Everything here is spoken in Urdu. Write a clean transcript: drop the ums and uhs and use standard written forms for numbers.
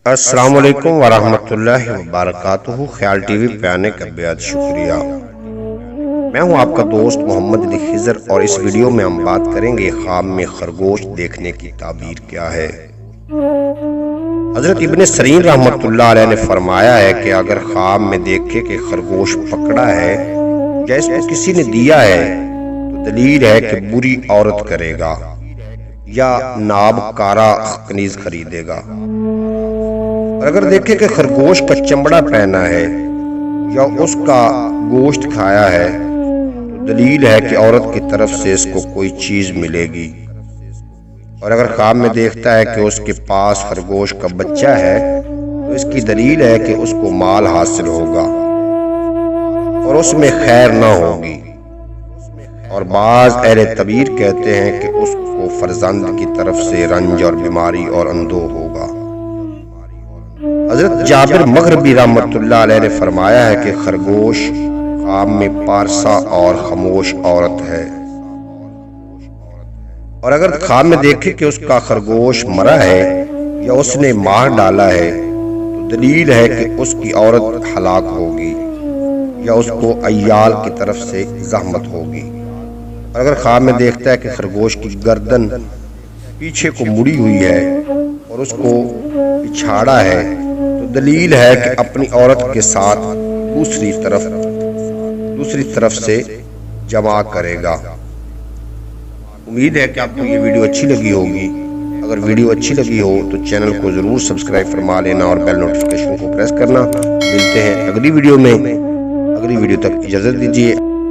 السلام علیکم ورحمۃ اللہ وبرکاتہ۔ خیال ٹی وی پہ آنے کا بہت شکریہ۔ میں ہوں آپ کا دوست محمد علی خضر، اور اس ویڈیو میں ہم بات کریں گے خواب میں خرگوش دیکھنے کی تعبیر کیا ہے۔ حضرت ابن سیرین رحمۃ اللہ علیہ نے فرمایا ہے کہ اگر خواب میں دیکھے کہ خرگوش پکڑا ہے یا اس کو کسی نے دیا ہے تو دلیل ہے کہ بری عورت کرے گا یا ناب کارا کنیز خریدے گا، اور اگر دیکھے کہ خرگوش کا چمڑا پہنا ہے یا اس کا گوشت کھایا ہے تو دلیل ہے کہ عورت کی طرف سے اس کو کوئی چیز ملے گی، اور اگر خواب میں دیکھتا ہے کہ اس کے پاس خرگوش کا بچہ ہے تو اس کی دلیل ہے کہ اس کو مال حاصل ہوگا اور اس میں خیر نہ ہوگی، اور بعض اہل تعبیر کہتے ہیں کہ اس کو فرزند کی طرف سے رنج اور بیماری اور اندوہ ہوگا۔ حضرت جابر مغربی رحمۃ اللہ علیہ نے فرمایا ہے کہ خرگوش خواب میں پارسا اور خاموش عورت ہے، اور اگر خواب میں دیکھے کہ اس کا خرگوش مرا ہے یا اس نے مار ڈالا ہے تو دلیل ہے کہ اس کی عورت ہلاک ہوگی یا اس کو عیال کی طرف سے زحمت ہوگی، اور اگر خواب میں دیکھتا ہے کہ خرگوش کی گردن پیچھے کو مڑی ہوئی ہے اور اس کو پچھاڑا ہے تو دلیل ہے کہ اپنی عورت کے ساتھ دوسری طرف سے جمع کرے گا۔ امید ہے کہ آپ کو یہ ویڈیو اچھی لگی ہوگی۔ اگر ویڈیو اچھی لگی ہو تو چینل کو ضرور سبسکرائب فرما لینا اور بیل نوٹیفیکیشن کو پریس کرنا۔ ملتے ہیں اگلی ویڈیو میں، اگلی ویڈیو تک اجازت دیجیے۔